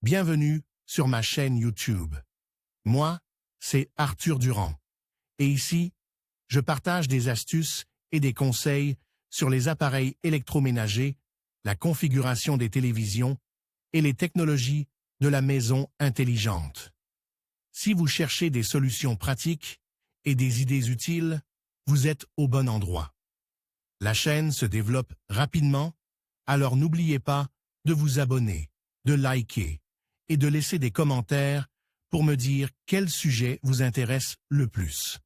Bienvenue sur ma chaîne YouTube. Moi, c'est Arthur Durand. Et ici, je partage des astuces et des conseils sur les appareils électroménagers, la configuration des télévisions et les technologies de la maison intelligente. Si vous cherchez des solutions pratiques et des idées utiles, vous êtes au bon endroit. La chaîne se développe rapidement, alors n'oubliez pas de vous abonner, de liker et de laisser des commentaires pour me dire quel sujet vous intéresse le plus.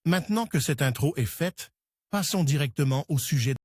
Maintenant que cette intro est faite, passons directement au sujet.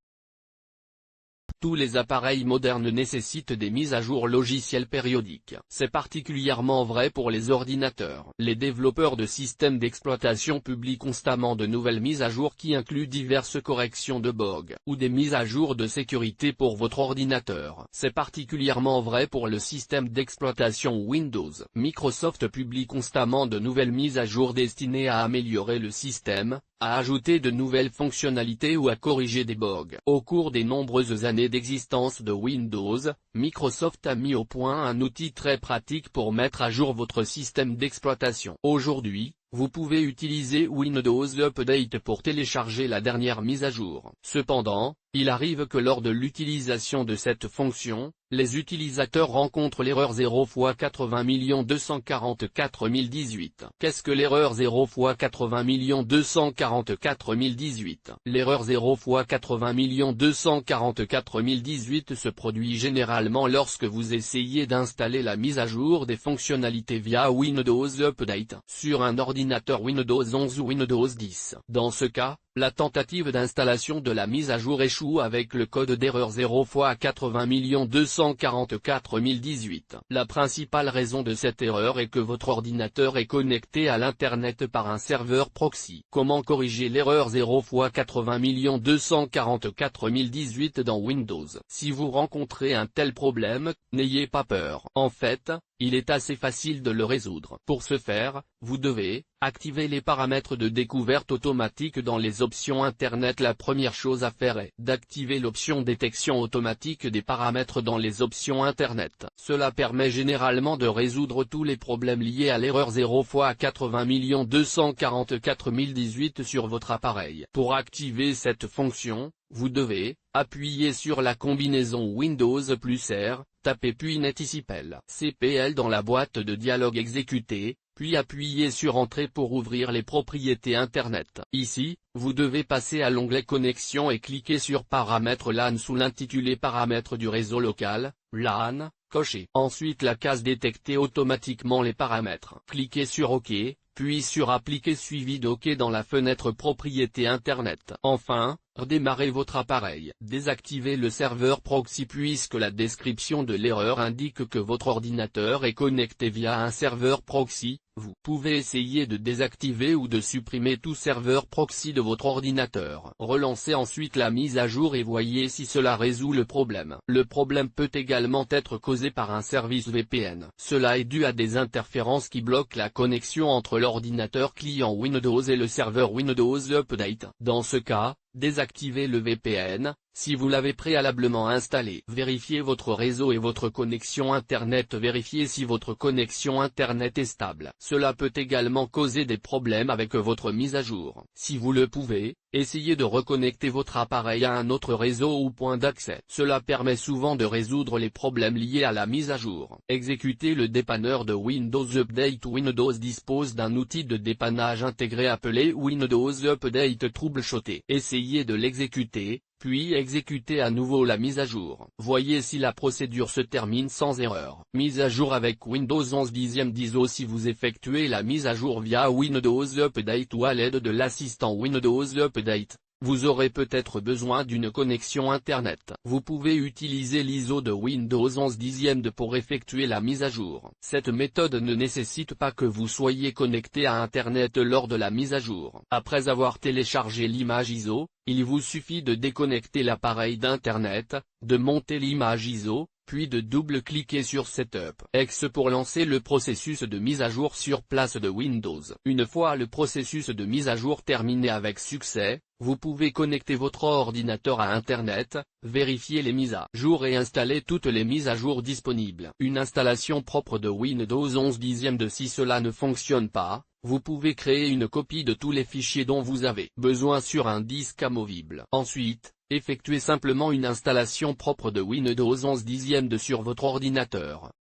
Tous les appareils modernes nécessitent des mises à jour logicielles périodiques. C'est particulièrement vrai pour les ordinateurs. Les développeurs de systèmes d'exploitation publient constamment de nouvelles mises à jour qui incluent diverses corrections de bugs, ou des mises à jour de sécurité pour votre ordinateur. C'est particulièrement vrai pour le système d'exploitation Windows. Microsoft publie constamment de nouvelles mises à jour destinées à améliorer le système, à ajouter de nouvelles fonctionnalités ou à corriger des bugs. Au cours des nombreuses années d'existence de Windows, Microsoft a mis au point un outil très pratique pour mettre à jour votre système d'exploitation. Aujourd'hui, vous pouvez utiliser Windows Update pour télécharger la dernière mise à jour. Cependant, il arrive que lors de l'utilisation de cette fonction, les utilisateurs rencontrent l'erreur 0x80 244 018. Qu'est-ce que l'erreur 0x80 244 018 ? L'erreur 0x80 244 018 se produit généralement lorsque vous essayez d'installer la mise à jour des fonctionnalités via Windows Update sur un ordinateur Windows 11 ou Windows 10. Dans ce cas, la tentative d'installation de la mise à jour échoue avec le code d'erreur 0x80 244 018. La principale raison de cette erreur est que votre ordinateur est connecté à l'Internet par un serveur proxy. Comment corriger l'erreur 0x80 244 018 dans Windows ? Si vous rencontrez un tel problème, n'ayez pas peur. En fait, il est assez facile de le résoudre. Pour ce faire, vous devez activer les paramètres de découverte automatique dans les options Internet. La première chose à faire est d'activer l'option détection automatique des paramètres dans les options Internet. Cela permet généralement de résoudre tous les problèmes liés à l'erreur 0x80 244 018 sur votre appareil. Pour activer cette fonction, vous devez appuyer sur la combinaison Windows plus R, tapez puis netcpl CPL dans la boîte de dialogue exécutée, puis appuyez sur Entrée pour ouvrir les propriétés Internet. Ici, vous devez passer à l'onglet Connexion et cliquer sur Paramètres LAN sous l'intitulé Paramètres du réseau local, LAN, coché. Ensuite la case Détecter automatiquement les paramètres. Cliquez sur OK, puis sur Appliquer suivi d'OK dans la fenêtre Propriétés Internet. Enfin, redémarrez votre appareil. Désactivez le serveur proxy puisque la description de l'erreur indique que votre ordinateur est connecté via un serveur proxy. Vous pouvez essayer de désactiver ou de supprimer tout serveur proxy de votre ordinateur. Relancez ensuite la mise à jour et voyez si cela résout le problème. Le problème peut également être causé par un service VPN. Cela est dû à des interférences qui bloquent la connexion entre l'ordinateur client Windows et le serveur Windows Update. Dans ce cas, désactivez le VPN, si vous l'avez préalablement installé. Vérifiez votre réseau et votre connexion Internet. Vérifiez si votre connexion Internet est stable. Cela peut également causer des problèmes avec votre mise à jour. Si vous le pouvez, essayez de reconnecter votre appareil à un autre réseau ou point d'accès. Cela permet souvent de résoudre les problèmes liés à la mise à jour. Exécutez le dépanneur de Windows Update. Windows dispose d'un outil de dépannage intégré appelé Windows Update Troubleshooter. Essayez de l'exécuter, puis exécutez à nouveau la mise à jour. Voyez si la procédure se termine sans erreur. Mise à jour avec Windows 11 10e d'ISO. Si vous effectuez la mise à jour via Windows Update ou à l'aide de l'assistant Windows Update, vous aurez peut-être besoin d'une connexion Internet. Vous pouvez utiliser l'ISO de Windows 11 10e pour effectuer la mise à jour. Cette méthode ne nécessite pas que vous soyez connecté à Internet lors de la mise à jour. Après avoir téléchargé l'image ISO, il vous suffit de déconnecter l'appareil d'Internet, de monter l'image ISO, puis de double-cliquer sur Setup X pour lancer le processus de mise à jour sur place de Windows. Une fois le processus de mise à jour terminé avec succès, Vous pouvez connecter votre ordinateur à Internet, vérifier les mises à jour et installer toutes les mises à jour disponibles. Une installation propre de Windows 11 dixième de si cela ne fonctionne pas, vous pouvez créer une copie de tous les fichiers dont vous avez besoin sur un disque amovible. Ensuite, effectuez simplement une installation propre de Windows 11 dixième de sur votre ordinateur.